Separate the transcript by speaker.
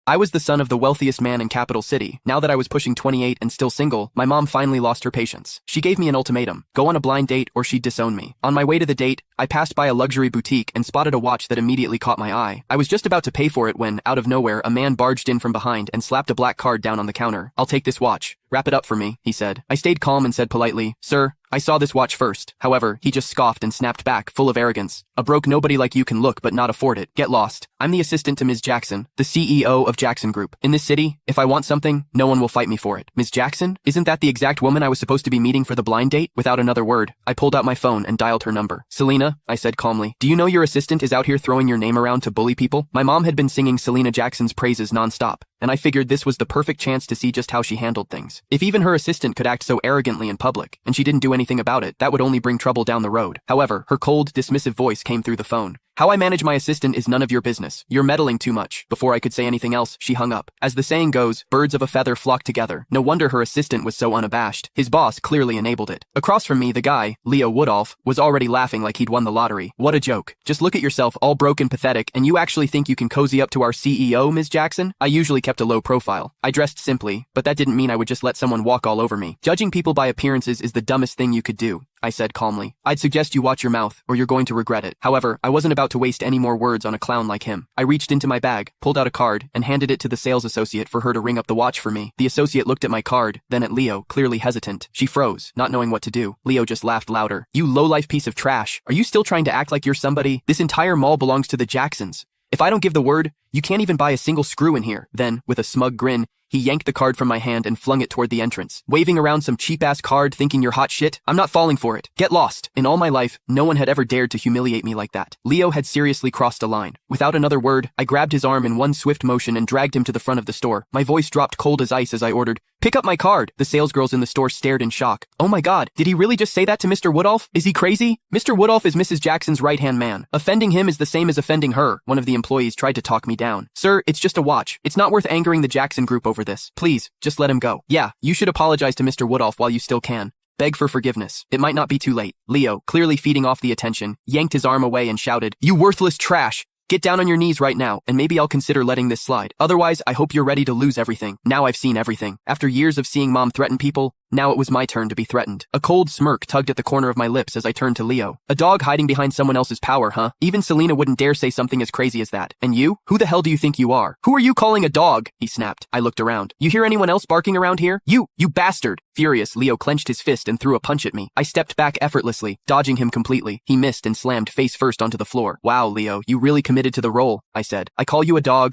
Speaker 1: I was the son of the wealthiest man in Capital City. Now that I was pushing 28 and still single, my mom finally lost her patience. She gave me an ultimatum: go on a blind date or she'd disown me. On my way to the date, I passed by a luxury boutique and spotted a watch that immediately caught my eye. I was just about to pay for it when, out of nowhere, a man barged in from behind and slapped a black card down on the counter. "I'll take this watch. Wrap it up for me," he said. I stayed calm and said politely, "Sir, I saw this watch first." However, he just scoffed and snapped back, full of arrogance. "A broke nobody like you can look but not afford it. Get lost. I'm the assistant to Ms. Jackson, the CEO of Jackson Group. In this city, if I want something, no one will fight me for it." "Ms. Jackson? Isn't that the exact woman I was supposed to be meeting for the blind date?" Without another word, I pulled out my phone and dialed her number. "Selena," I said calmly, "do you know your assistant is out here throwing your name around to bully people?" My mom had been singing Selena Jackson's praises nonstop, and I figured this was the perfect chance to see just how she handled things. If even her assistant could act so arrogantly in public, and she didn't do anything about it, that would only bring trouble down the road. However, her cold, dismissive voice came through the phone. "How I manage my assistant is none of your business. You're meddling too much." Before I could say anything else, she hung up. As the saying goes, birds of a feather flock together. No wonder her assistant was so unabashed. His boss clearly enabled it. Across from me, the guy, Leo Woodolph, was already laughing like he'd won the lottery. "What a joke. Just look at yourself, all broke and pathetic, and you actually think you can cozy up to our CEO, Ms. Jackson?" I usually kept a low profile. I dressed simply, but that didn't mean I would just let someone walk all over me. "Judging people by appearances is the dumbest thing you could do," I said calmly. "I'd suggest you watch your mouth, or you're going to regret it." However, I wasn't about to waste any more words on a clown like him. I reached into my bag, pulled out a card, and handed it to the sales associate for her to ring up the watch for me. The associate looked at my card, then at Leo, clearly hesitant. She froze, not knowing what to do. Leo just laughed louder. "You low-life piece of trash. Are you still trying to act like you're somebody? This entire mall belongs to the Jacksons. If I don't give the word, you can't even buy a single screw in here." Then, with a smug grin, he yanked the card from my hand and flung it toward the entrance. "Waving around some cheap-ass card thinking you're hot shit? I'm not falling for it. Get lost." In all my life, no one had ever dared to humiliate me like that. Leo had seriously crossed a line. Without another word, I grabbed his arm in one swift motion and dragged him to the front of the store. My voice dropped cold as ice as I ordered, "Pick up my card." The salesgirls in the store stared in shock. "Oh my god, did he really just say that to Mr. Woodolph? Is he crazy?" "Mr. Woodolph is Mrs. Jackson's right-hand man. Offending him is the same as offending her." One of the employees tried to talk me down. "Sir, it's just a watch. It's not worth angering the Jackson Group over this. Please, just let him go. Yeah, you should apologize to Mr. Woodolph while you still can. Beg for forgiveness. It might not be too late." Leo, clearly feeding off the attention, yanked his arm away and shouted, "You worthless trash! Get down on your knees right now, and maybe I'll consider letting this slide. Otherwise, I hope you're ready to lose everything." Now I've seen everything. After years of seeing Mom threaten people, now it was my turn to be threatened. A cold smirk tugged at the corner of my lips as I turned to Leo. "A dog hiding behind someone else's power, huh? Even Selena wouldn't dare say something as crazy as that. And you? Who the hell do you think you are? Who are you calling a dog?" he snapped. I looked around. "You hear anyone else barking around here? You bastard!" Furious, Leo clenched his fist and threw a punch at me. I stepped back effortlessly, dodging him completely. He missed and slammed face first onto the floor. "Wow, Leo, you really committed to the role," I said. "I call you a dog,